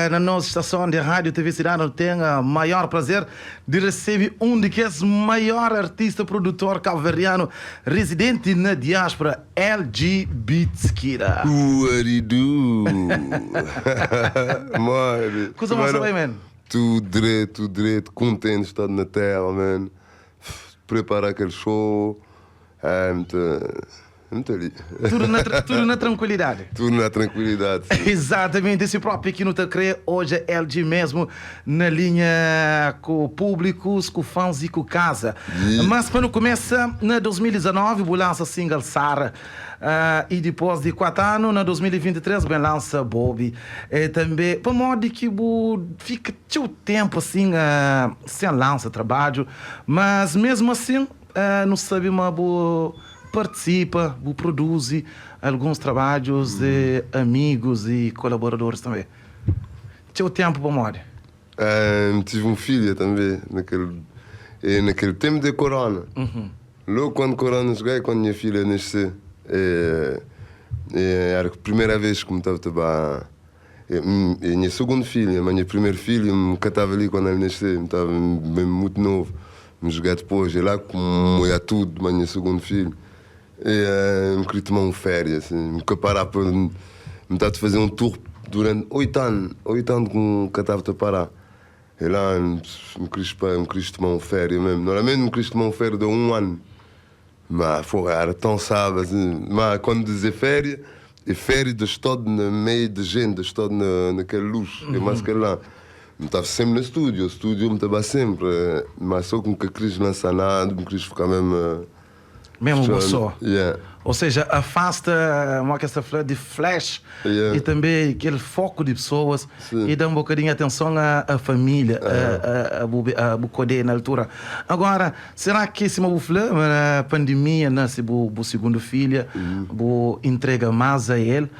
na nossa estação de rádio TV Cidade, tenho o maior prazer de receber um dos maiores artistas, produtor cabo-verdiano, residente na diáspora, LG Beatskira. What it do? Mano. Coisa mais bem, mano. Tudo direito, contente de estar na terra, mano. Preparar aquele show. Muito ali. Tudo na tranquilidade. Tudo na tranquilidade. Sim. Exatamente, esse próprio aqui no Tacre, hoje é LG mesmo, na linha com o público, com fãs e com casa. Mas quando começa, na 2019, o lança single Sara. E depois de 4 anos, na 2023, bem lança Bobby. E também, para modo que fica teu tempo assim, sem lança trabalho, mas mesmo assim, não sabe mais participa, produz alguns trabalhos de amigos e colaboradores também. Teu tempo para modo? Tive um filho também, naquele tempo de corona. Logo quando corona cheguei, quando minha filha nasceu, era a primeira vez que me estava minha segunda filha, mas minha primeira filha me catava ali quando ela nasceu, estava muito novo, me joguei depois, e lá como ia tudo, mas minha segunda filha, me queria tomar férias, assim, me parar para me estar a fazer um tour durante 8 anos que me catava a parar. E lá me queria tomar férias mesmo, normalmente me queria tomar férias de 1 ano. Mas era tão sábado, assim. Mas quando dizia férias, é férias de estar no meio de gente, de estar naquela luz, é mais que lá. Eu estava sempre no estúdio, o estúdio me estava sempre, mas só com que queria lançar nada, me queria ficar mesmo. Mesmo só. Yeah. Ou seja, afasta uma questão de flash e também aquele foco de pessoas. Sim. E dá um bocadinho de atenção à família, a Bucodê na altura. Agora, será que se a pandemia nasce o segundo filho, entrega mais a ele?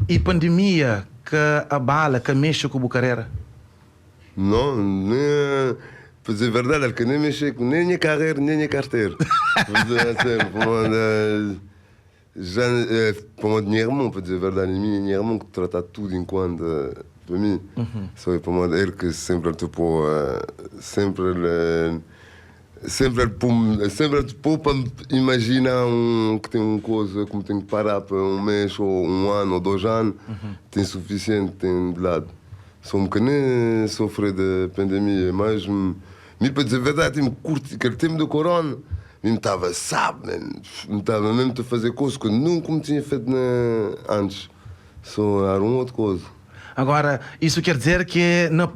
E pandemia que abala, que mexe com a carreira? Não, nem. Para dizer a verdade, é que nem mexer com nem a carreira, nem a carteira. Para o dinheiro irmão, para dizer a verdade, minha irmão que trata tudo enquanto para mim. Só para o ele que sempre tipo sempre para imaginar que tem uma coisa como tem que parar para 1 mês ou 1 ano ou 2 anos, tem suficiente, tem de lado. Só que nem sofrer da pandemia, mas para dizer a verdade, me curto aquele tempo do corona, me estava, me estava mesmo a fazer coisas que eu nunca me tinha feito antes. Só era uma outra coisa. Agora, isso quer dizer que, no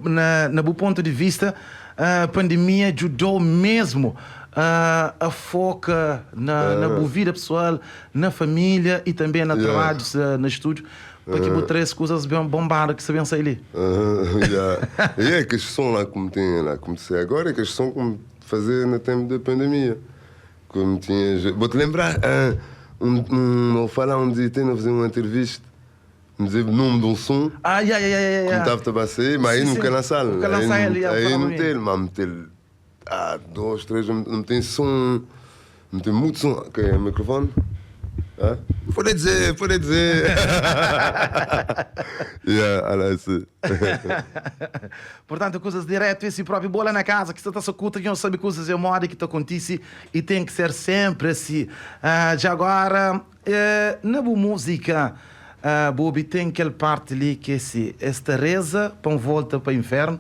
meu ponto de vista, a pandemia ajudou mesmo a focar na vida pessoal, na família e também no trabalho, no estúdio. Porque por 3 coisas bem bombadas que sabiam sair ali. E é que as são lá como tem lá, como sei agora, é que as são como fazer no tempo da pandemia. Como tinha. Vou-te lembrar, vou falar um dia, tenho a fazer uma entrevista, me dizer o nome de um som. Como estava a sair, mas aí nunca na sala. Aí não tem, mas meter 2, 3, não tem som, não tem muito som. Ok, é o microfone? Pode dizer. Portanto, coisas direto, esse próprio bola na casa, que você está só culta, que não sabe coisas é moda que te acontece e tem que ser sempre assim. Já agora, na boa música, Bobby tem aquela parte ali que é assim, esta reza para volta para o inferno,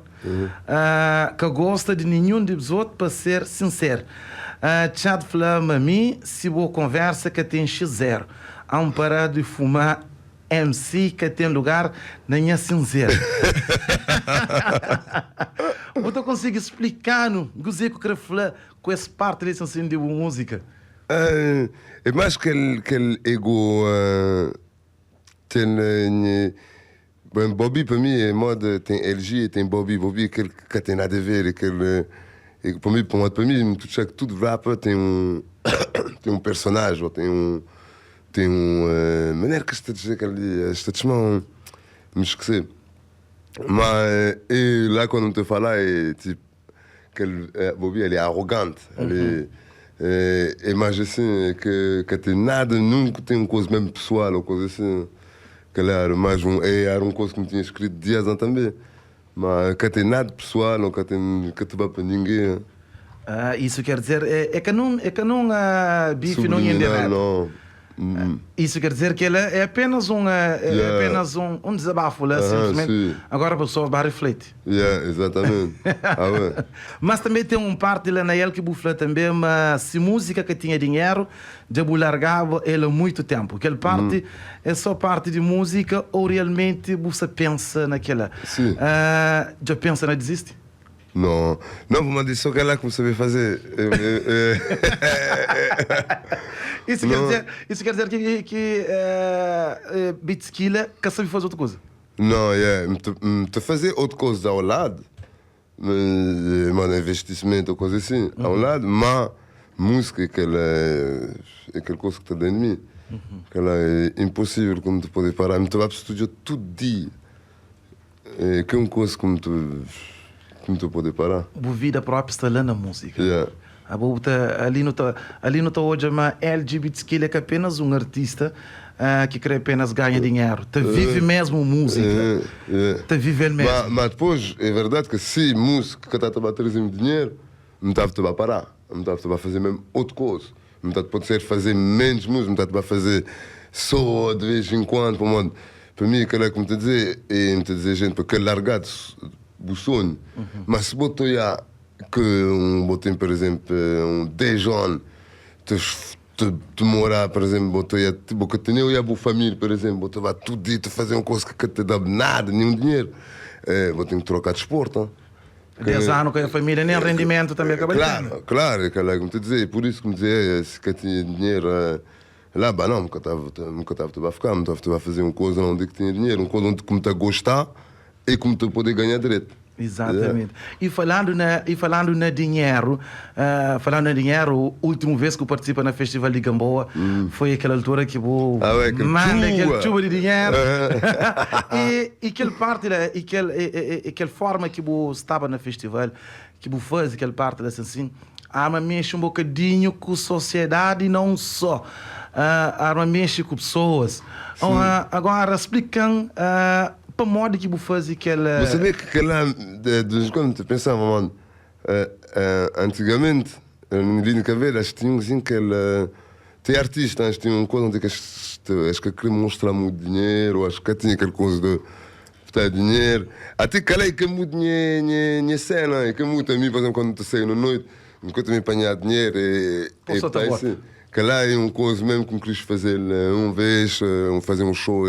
que gosta de nenhum dos outros para ser sincero. Tchad flama a mim, se boa conversa que tem X0. Há um parado de fumar MC que tem lugar na minha cinzeira. Você consegue explicar no gozei que eu quero falar com essa parte desse assim de música? É mais que aquele ego tem Bobby para mim é moda, tem LG, tem Bobby aquele que tem nada a ver, aquele. E para mim, tudo rap tem um personagem, ou tem maneira que está a dizer que ali, está a chamar, me esqueci. Mas lá quando me te falar, é tipo, Bobby, ele é arrogante, ele é mais assim, que tem nada, nunca tem uma coisa mesmo pessoal, ou coisa assim. Claro, mais era uma coisa que me tinha escrito dias antes também. Mas não tem nada pessoal, não tem que te para ninguém. Isso quer dizer, é que não bife não é não. Isso quer dizer que ele é apenas apenas um desabafo, simplesmente. Sim. Agora a pessoa vai refletir. Exatamente. Mas também tem um parte lá na ele que bufla também, mas se música que tinha dinheiro, já largava ele há muito tempo. Aquela parte é só parte de música ou realmente você pensa naquela? Sim. Já pensa na desiste? Não, mas disse só que é lá que você vai fazer. Isso quer dizer que Beatskiller quer saber fazer outra coisa? Não, me fazer outra coisa ao lado, mas investimento ou coisa assim, ao lado, mas música é aquela coisa que está dentro de mim. Aquela é impossível como tu pode parar. Me trabalho para o estúdio todo dia. Que é uma coisa como tu pode parar. A vida própria está lá na música. Ali não está hoje, mas LGBT que é apenas um artista que quer apenas ganhar dinheiro. Te vive mesmo música. Te vive ele mesmo. Mas depois, é verdade que se música que está a trazer dinheiro, não estava a parar. Não estava a fazer mesmo outra coisa. Não estava pode ser fazer menos música, não estava a fazer só de vez em quando. Para mim, aquilo é como te dizer, gente, para aquele largado o sonho. Mas se botou já que botei, por exemplo, 10 anos, te morar, por exemplo, botou já, que tinha a boa família, por exemplo, botou tudo dito, fazer uma coisa que te dá nada, nenhum dinheiro. Vou ter que trocar de esporte. 10 anos com a família, nem rendimento também acaba Claro, aquela como te dizer, por isso que me dizia, se que tinha dinheiro, lá, não, nunca estava a ficar, não estava a fazer uma coisa onde que tinha dinheiro, uma coisa onde como te a gostar e como te poder ganhar direito. Exatamente. E falando na dinheiro, a última vez que eu participo na Festival de Gamboa foi aquela altura que vou manda aquele chuva de dinheiro. e aquela parte, aquela forma que eu estava no festival, que eu fazia aquela parte assim, me mexe um bocadinho com a sociedade e não só. Me mexe com pessoas. Agora, explicam para modo que você faz aquela... Você vê que lá, de vez em quando, eu pensava, mano, antigamente, no Linha Caveira, acho que tinha assim que tem artistas, acho que tinha uma coisa onde acho que queria mostrar muito dinheiro, acho que tinha aquela coisa de botar dinheiro. Até que lá é que é muito minha cena, é que é muito a mim, por exemplo, quando eu saio na noite, enquanto eu me apanhar dinheiro, assim, que lá é uma coisa mesmo que me quis fazer uma vez, fazer um show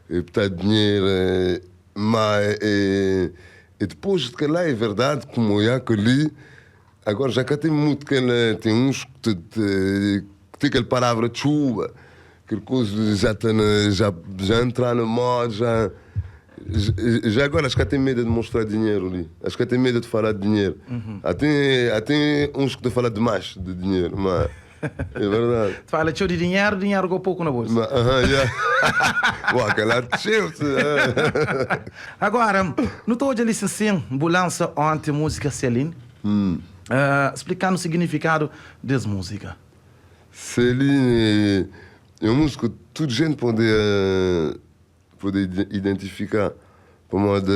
e botar dinheiro, mas e depois de que lá é verdade, como eu que li, agora já cá tem muito que tem uns que tem aquela palavra de chuva, aquela coisa já entrar na moda, já agora acho que tem medo de mostrar dinheiro ali, acho que tem medo de falar de dinheiro. Até uns que te falam demais de dinheiro, mas é verdade. Tu fala de dinheiro com pouco na bolsa. Aquela Agora, não estou a licenciar ambulância ontem música Celine. Explicando o significado dessa música. Celine é uma música que toda gente pode identificar. Pode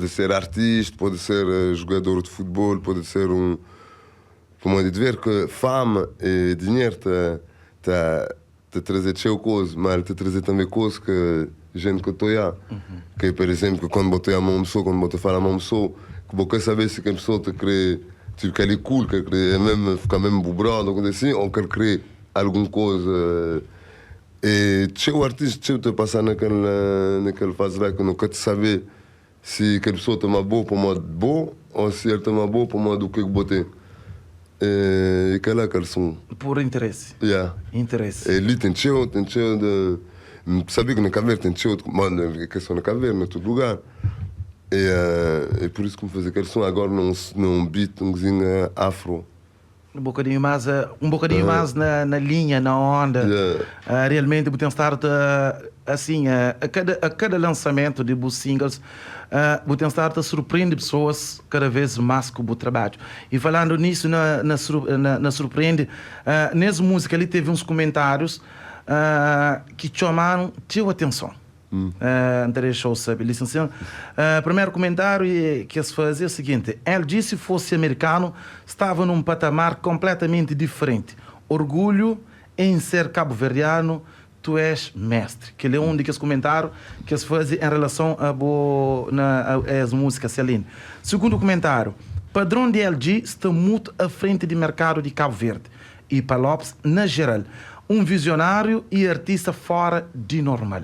ser artista, pode ser jogador de futebol, pode ser de ver que fama e dinheiro te trazer de cheio coisa, mas te trazer também coisa que gente que estou aí. Que, por exemplo, que quando botei a mão pessoa, quando botei a falar a mão pessoa, que vou querer saber se a pessoa te quer, tipo, que ele é cool, que quer mesmo ficar mesmo bubrado, ou coisa assim, ou que ele quer alguma coisa. E cheio artista, cheio te passar naquela fase lá que não quer te saber se aquela pessoa está boa para o modo bom, ou se ele está boa para o modo que eu botei. E aquela canção. Por interesse. Interesse. Ali tem cheio de. Sabia que na caverna tem cheio de. Mano, que só na caverna, em todo lugar. E por isso que me fazer aquele som agora num beat, um cozinho afro. Um bocadinho mais na linha, na onda. Realmente, vou tentar assim, a cada lançamento de bons singles, vou tentar surpreender pessoas cada vez mais com o trabalho. E falando nisso, na surpreende, nessa música ali teve uns comentários que chamaram tua atenção. André Show sabe, licenciado. Primeiro comentário que se fazia é o seguinte: LG, se fosse americano, estava num patamar completamente diferente. Orgulho em ser cabo-verdiano, tu és mestre. Que é um daqueles comentários que se fazia em relação às músicas Celine. Segundo comentário: padrão de LG está muito à frente do mercado de Cabo Verde e para Lopes, na geral, um visionário e artista fora de normal.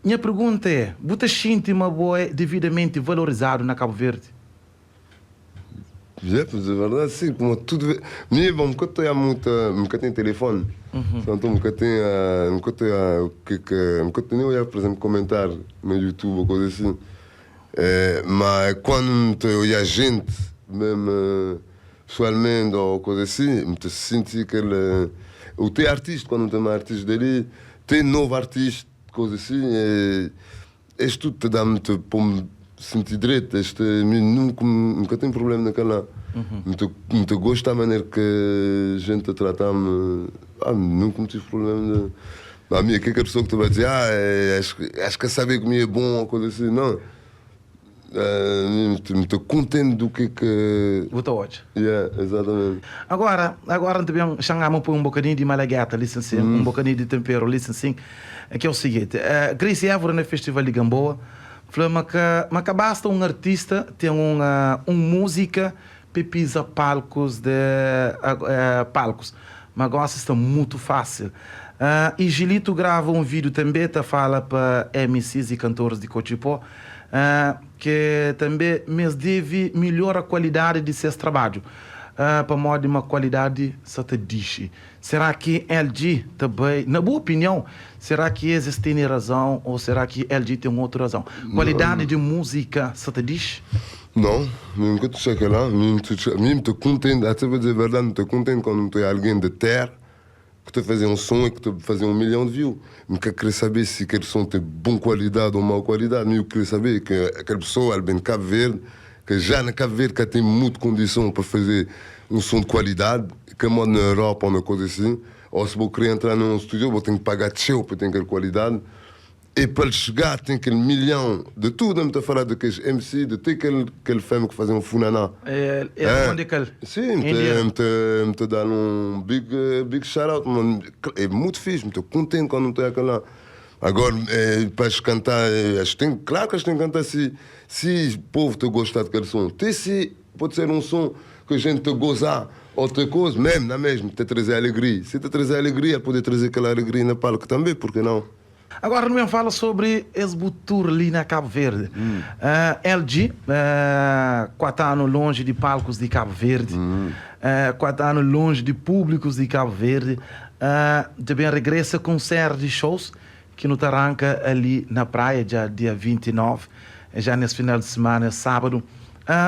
Minha pergunta é: você sente uma boa devidamente valorizado na Cabo Verde? É verdade, sim. Como tudo. Bom, nunca tenho muito. Nunca tenho telefone. Então, nunca tenho. Nunca tenho, por exemplo, comentar no YouTube ou coisa assim. Mas quando eu a gente, mesmo pessoalmente ou coisa assim, me sinto que ele. O teu artista, quando tem um artista dele, tem novo artista, coisa assim, este tudo te dá-me para me sentir direito. Nunca tenho problema naquela. Muito gosto da maneira que a gente trata-me. Nunca tive problema. A minha, que é a pessoa que te vai dizer, acho que saber comer é bom ou coisa assim, não. Muito contente do que. Você hoje. Exatamente. Agora também chamamos por um bocadinho de malagueta, licenciado, um bocadinho de tempero, licenciado, que é o seguinte: Chris Évora no Festival de Gamboa falou que basta um artista ter uma música que pisa palcos, mas agora está muito fácil. E Gilito grava um vídeo também, fala para MCs e cantores de Cochipó, que também deve melhorar a qualidade de seus trabalhos, para modo de uma qualidade satadiche. Será que LG também, na boa opinião, será que eles têm razão ou será que LG tem outra razão? Qualidade de música satadiche? Não, mesmo que tu chegue lá, mesmo estou contente, até para dizer a verdade, estou contente quando tu é alguém de terra que tu fazer um som e que tu fazer 1 milhão de views. Eu quero saber se aquele som tem boa qualidade ou má qualidade. Eu quero saber que aquela pessoa, ela vem de Cabo Verde, que já na Cabo Verde que tem muita condição para fazer um som de qualidade, que mora na Europa ou uma coisa assim, ou se vou querer entrar num estúdio, vou ter que pagar tchau para ter aquela qualidade. E para chegar tem aquele milhão de tudo, não estou a falar daqueles MC, de ter aquele filme que fazia um funaná. Onde é que ele? Sim, me dar um big shout-out. É muito fixe, estou contente quando estou aquela. Agora, para cantar, claro que eles têm que cantar se o povo te gostar daquele som. Pode ser um som que a gente te gozar, outra coisa, mesmo, não é mesmo? Te trazer alegria. Se te trazer alegria, pode trazer aquela alegria na palco também, por que não? Agora não fala sobre Esbutur ali na Cabo Verde. LG, 4 anos longe de palcos de Cabo Verde, 4 anos longe de públicos de Cabo Verde, também regressa com série de shows que nos arranca ali na praia, já dia 29, já nesse final de semana, sábado.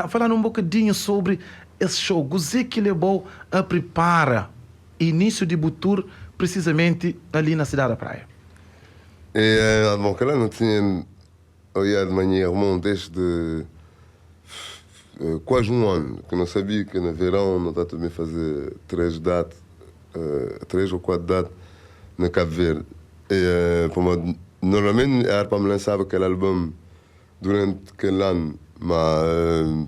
Falando um bocadinho sobre esse show, o que levou a preparar início de Butur precisamente ali na cidade da praia? Bom, que lá não tinha olhado de manhã irmão desde quase um ano, que não sabia que no verão não está também a fazer 3 ou 4 datas na Cabo Verde. Normalmente era para me lançar aquele álbum durante aquele ano, mas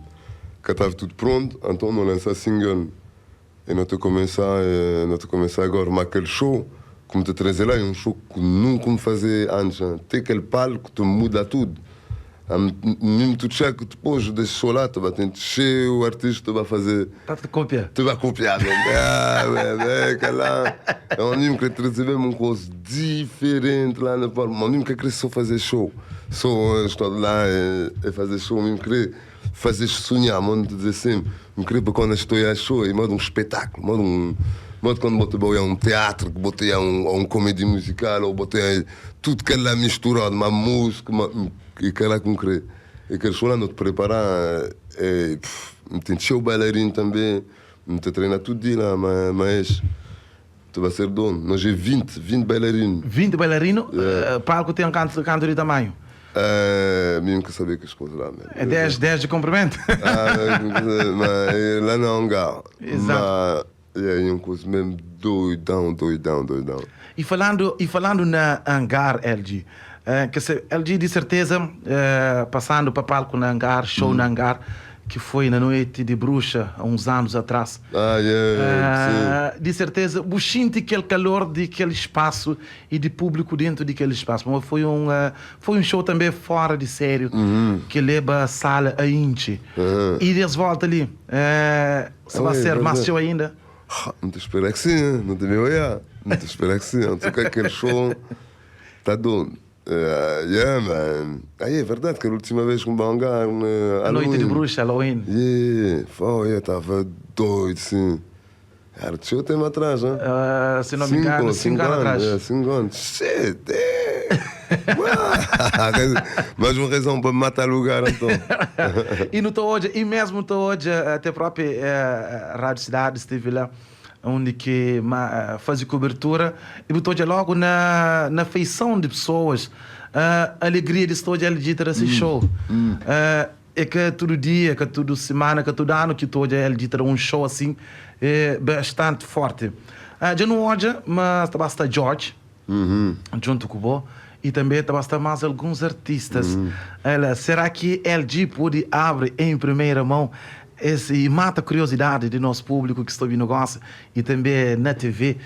que estava tudo pronto, então não lançar single e não estou a começar agora, mas aquele show como te trazer lá, é um show que nunca me fazia antes. Tem aquele palco que te muda tudo. Mesmo tu chega que depois desse show lá, tu vai ter cheio, o artista vai fazer. Tá-te copiar? Tu vai copiar, é um mesmo que trazer mesmo uma coisa diferente lá na palco. Mas mesmo que querer só fazer show. Só estou lá e fazer show, mesmo querer fazer sonhar, mano, te dizer assim, me querer para quando estou a show, e modo um espetáculo, Mas quando botei um teatro, botei um comédia musical, ou botei tudo que lá misturado, uma música, e aquela com querer. E aquele show lá não te preparar, me tem cheio bailarino também, me te treinar tudo dia lá, mas tu vai ser dono. Nós é 20 bailarinos. 20 bailarinos? Palco tem um canto de tamanho? Mesmo que saber que as coisas lá. É 10 de comprimento? Mas lá não é um galo. Exato. É um coisa mesmo doidão. E falando na Hangar LG, LG de certeza, passando para palco na Hangar, show na Hangar, que foi na noite de bruxa, há uns anos atrás. De certeza, você sente aquele calor daquele espaço e de público dentro daquele espaço. Mas foi um show também fora de sério, que leva a sala a enche. E eles voltam ali. Se vai ser mais show ainda? Não te espero que sim, não te meu olhar. Não te espero que sim, não te que aquele show está doido. Man. Aí é verdade que a última vez com o Hangar, a noite de bruxa, Halloween. Foi, eu estava doido, sim. Era de show tempo atrás, né? Se não me engano, 5 anos atrás. 5 anos. Shit, mais uma razão para me matar lugar, então. E mesmo estou hoje, até a própria Rádio Cidade esteve lá, onde que faz cobertura, e estou logo na feição de pessoas, a alegria de estar ali ter esse show. É que todo dia, que toda semana, que todo ano que estou ali ter um show assim, é bastante forte. Já não hoje, mas está George, junto com o Bo, e também está mais alguns artistas. Será que LG pode abrir em primeira mão e mata a curiosidade do nosso público que está ouvindo gosta e também na TV?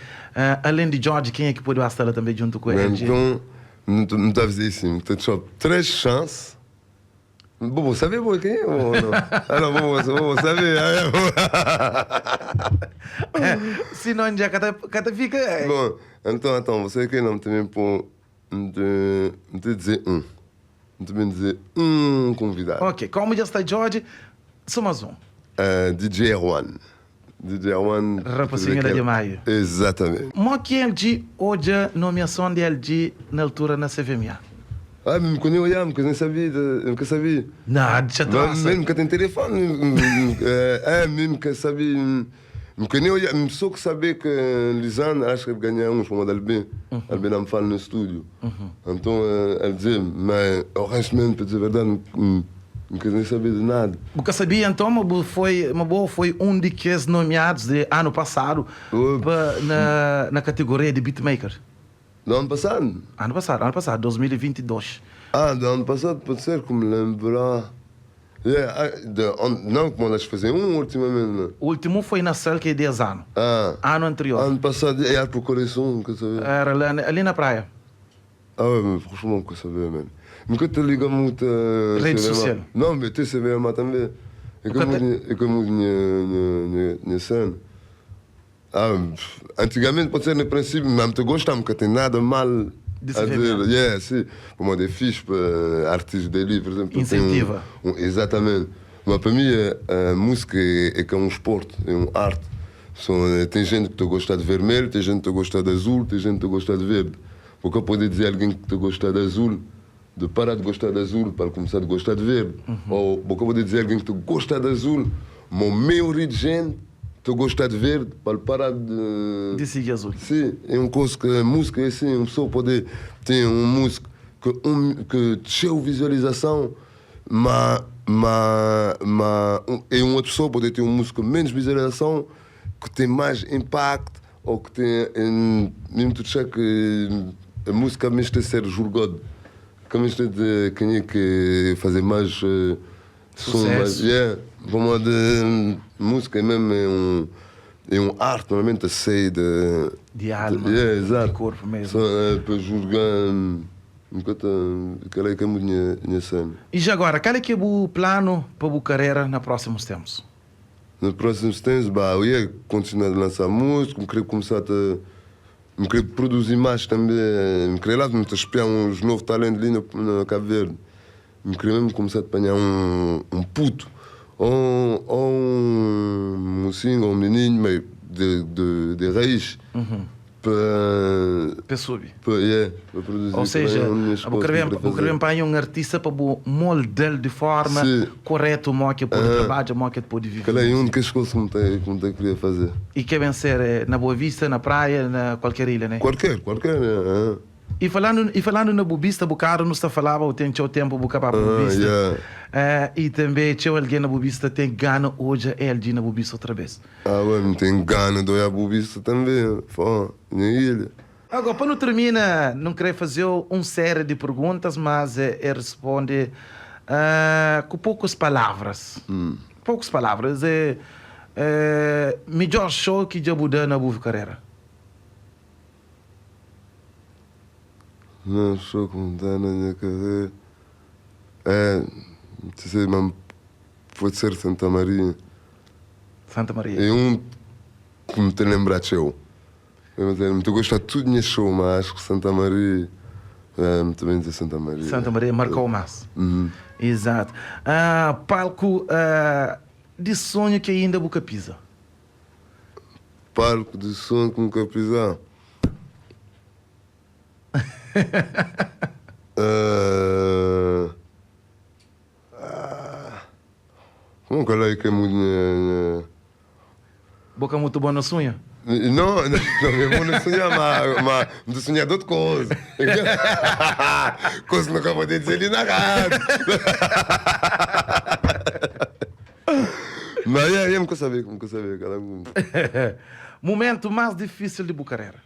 Além de George, quem é que pode estar também junto com ele? Então, não está a dizer assim, tem só 3 chances. Vou saber quem é ou não? Vou saber. Senão já cada fica. Bom, então, você que não também pôr. Não te dizer não também dizer convidado. Ok, como já está George, só mais um. DJ Erwan. DJ Erwan. Rapazinho de Maio. Exatamente. Mas que LG, hoje a nomeação de LG na altura na CVMA? Me conheço, nunca sabia. Nunca sabia. Não, deixa traça. Mesmo que tem telefone. Mesmo que sabia. Me conheço, só que saber que Lisane, acho que ele ganhou uns para mandar bem. Ele bem não fala no estúdio. Então, ele dizia, mas o resto mesmo, para dizer a verdade, nunca nem sabia de nada. Porque sabia então, mas foi um dos nomeados de ano passado na categoria de beatmaker. Do ano passado? Ano passado, 2022. Do ano passado, pode ser, como lembrar. Não, como nós fazemos ultimamente. Não. O último foi na Selca de 10 anos. Ano anterior. Ano passado, era por coleção, nunca sabia. Era ali na praia. Mas franchement, nunca sabia, mano. Nunca te liga muito a rede social. Não, mas tem CVMA também. É como minha cena. Antigamente, pode ser no princípio, mas eu gosto, nunca tem nada mal a dizer. Sim. Como é fixe para artistas dele, por exemplo. Incentiva. Exatamente. Mas para mim, a música é que é um esporte, é uma arte. Tem gente que gosta de vermelho, tem gente que gosta de azul, tem gente que gosta de verde. Porque eu posso dizer a alguém que gosta de azul, de parar de gostar de azul para começar a gostar de verde. Ou porque eu posso dizer a alguém que gosta de azul, mas a maioria de gente que gosta de verde para parar de seguir azul. Sim, é uma coisa que a música é assim, uma pessoa pode ter uma música que cheia visualização, mas é uma outra pessoa pode ter uma música menos visualização, que tem mais impacto, ou que tem mesmo tu achar que a música mesmo tem de ser julgada, que mesmo tem de quem é que fazer mais som, mais como de música mesmo é um arte normalmente a sair de alma, de corpo mesmo. Para julgar aquela é que é a minha cena. E já agora, qual é que é o plano para a carreira nos próximos tempos? Nos próximos tempos, eu ia continuar a lançar música, me queria começar me queria produzir mais também, me queria lá espiar uns novos talentos ali no Cabo Verde. Me queria mesmo começar a apanhar um puto, ou um mocinho, ou um menino meio de raiz, para subir. Para produzir. Ou seja, eu queria um artista para moldear de forma correta o que pode trabalhar, o que pode viver. Aquela é a única coisa que eu queria fazer. E quer vencer na Boa Vista, na praia, na qualquer ilha, né? Qualquer. E falando na bubista, Bucaro, nós falava, tem o tempo Buca para bubista. E também tinha alguém na bubista tem gana hoje LG na bubista outra vez. Ué, tem gana de a bubista também, na ilha. Agora, para não terminar, não queria fazer uma série de perguntas, mas responde com poucas palavras. Poucas palavras. Melhor show que já mudou na Buve Carreira. Não, show que mudou na minha carreira. Não sei, mas pode ser Santa Maria. Santa Maria. É um que me tem lembrado de show. Eu gosto de tudo nesse show, mas acho que Santa Maria. Muito bem dizer Santa Maria. Santa Maria marcou mais. Exato. Palco de sonho que ainda Buca pisa. Palco de sonho que nunca pisar. Como que é que é muito. Boca muito boa no sonho? Não, eu não sonhar, mas não sonhar de outra coisa. Coisa que não acabo de dizer ali na rádio. Mas eu nunca sabia, Momento mais difícil de Bucarera.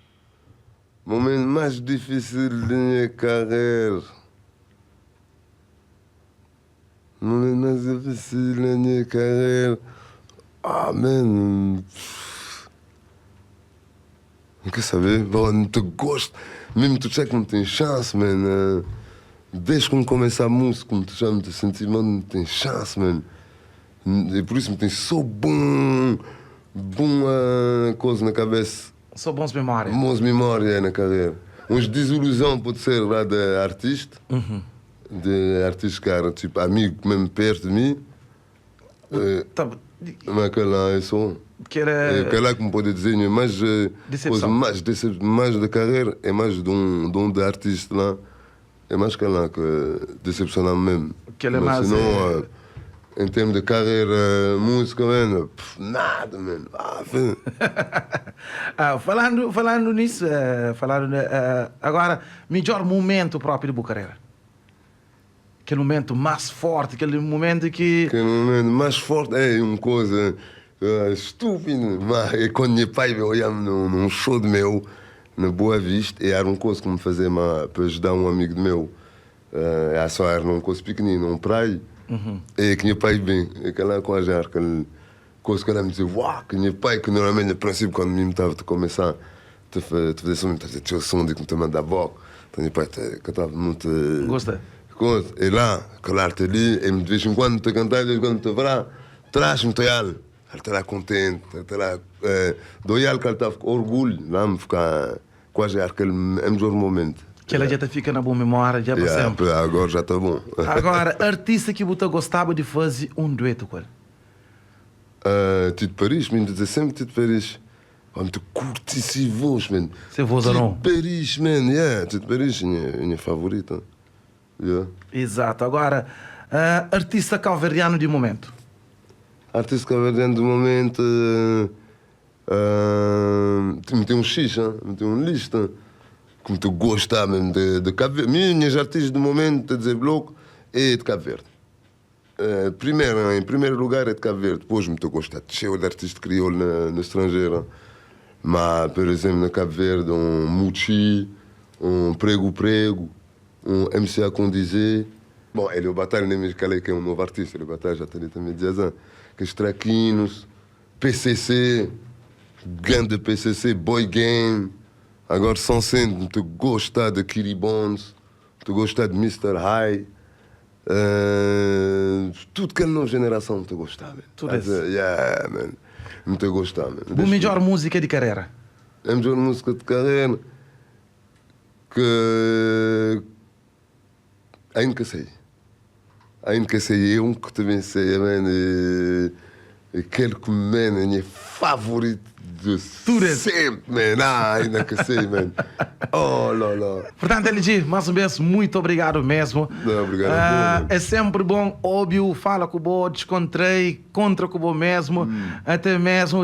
Momento mais difícil da minha carreira. Momento mais difícil da minha carreira. Man. Não quer saber? Não te gosto. Mesmo tu sabes que não tem chance, man. Desde que começa a música, como tu já me senti, mano, não tem chance, man. E por isso me tem só bom coisa na cabeça. Só bons memórias. Bons memórias na carreira. Uns desilusão pode ser lá de artista. De artista que era tipo amigo mesmo perto de mim. Mas aquela é só. Que era... Aquela que me pode dizer, mas coisa mais da carreira é mais de um de artista lá. É mais aquela que decepcionar mesmo. Que é mais. Senão, em termos de carreira, música, mano, nada, mano. Falando nisso, agora, melhor momento próprio de Bucarera. Aquele momento mais forte, aquele momento que... Aquele momento mais forte é uma coisa estúpida, mas é quando meu pai me olhava num show de meu, na Boa Vista, e era uma coisa que me fazia para ajudar um amigo meu. Só era uma coisa pequenina, um praia. E que meu pai bem, aquela coisa, aquela coisa que ela me dizia, uau, que meu pai, que normalmente, no princípio, quando me estava a começar a fazer som, tinha o som de que me mandava a boca, então meu pai cantava muito. Gosta? E lá, claro, ali, e de vez em quando te cantar, de vez em quando te verá, traz-me toalha. Ele está lá contente, está lá. Doial que ele estava com orgulho, lá me ficar quase aquele melhor momento. Que ela já fica na boa memória, já para sempre. Agora já está bom. Agora, artista que você gostava de fazer um dueto com ele? Tito Paris, me dizer sempre Tito Paris. Muito curto esse voz, man. Seu voz ou não? Tito Paris, man, Tito Paris é minha favorita. Exato. Agora, artista calveriano de momento? Artista calveriano de momento... me tem um xixa, me tem uma lista. Como tu gostas mesmo de Cabo Verde. Minhas artistas do momento, a dizer bloco, é de Cabo Verde. Em primeiro lugar é de Cabo Verde. Depois me estou a gostar de cheio de artista crioulo na estrangeira. Mas, por exemplo, na Cabo Verde, um Muchi, um Prego, um MCA Condizé. Bom, ele é o Batalha, nem mesmo que é um novo artista. Ele é o Batalha, já tem também 10 anos. Que os Traquinos, PCC, grande PCC, Boy Game. Agora são sendo muito gostar de Kiribons, muito gostar de Mr. High, tudo que é nova geração muito gostar, man. Tudo isso. Man. Muito gostar, man. A melhor música de carreira? A melhor música de carreira que ainda que sei. Ainda que sei, eu que também sei, man. Aquele que, man, é meu favorito. Sempre, man. Ainda que sei, man. Oh, lá. Portanto, LG, mais uma vez, muito obrigado mesmo. Não, obrigado. É sempre bom, óbvio, fala com o bo, descontrei, contra com o bo mesmo, até mesmo,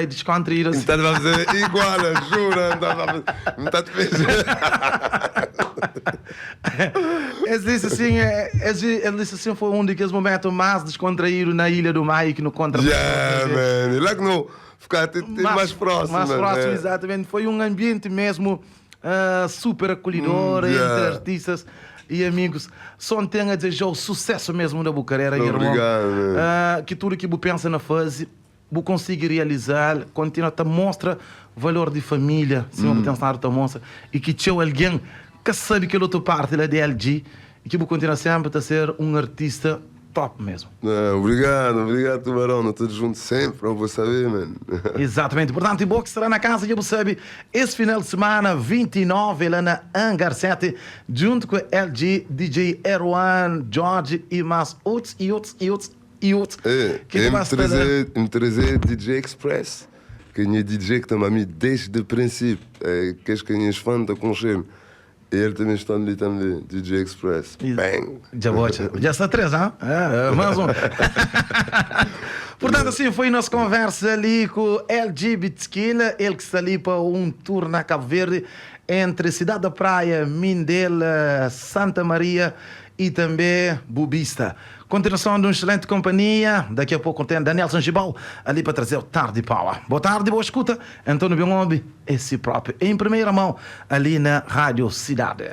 descontrair. Então vamos dizer igual, jura, não está a Ele disse assim, foi um daqueles momentos mais descontraídos na Ilha do Maio que no contra. Yeah, man. Lá que não ficar até mais próximo. Mais próximo, né? exatamente. Foi um ambiente mesmo super acolhedor entre artistas e amigos. Só tenho a desejar o sucesso mesmo da Bucarera, irmão. Obrigado, que tudo que você pensa na fase, você consiga realizar, continua a mostrar valor de família, se você pensar a mostra, e que tinha alguém que sabe que é outra parte da DLG e que você continua sempre a ser um artista top mesmo. Obrigado, Tubarão. Nós todos juntos sempre, eu vou saber, mano. Exatamente. Portanto, o Box estará na casa, já você sabe, esse final de semana, 29, lá na Hangar 7, junto com LG, DJ Erwan, George e mais outros. Que me trazer DJ Express, que é DJ que está a mim desde o princípio. Que as minhas fãs estão com cheiro. E ele também está ali também, DJ Express. Bang! Já está 3, hein? Mais um. Portanto, assim, foi nossa conversa ali com o LG Bitskila, ele que está ali para um tour na Cabo Verde, entre Cidade da Praia, Mindela, Santa Maria e também Bubista. Continuação de uma excelente companhia. Daqui a pouco tem Daniel Sangibal ali para trazer o Tarde Power. Boa tarde, boa escuta. Antônio Biomombi, esse próprio, em primeira mão, ali na Rádio Cidade.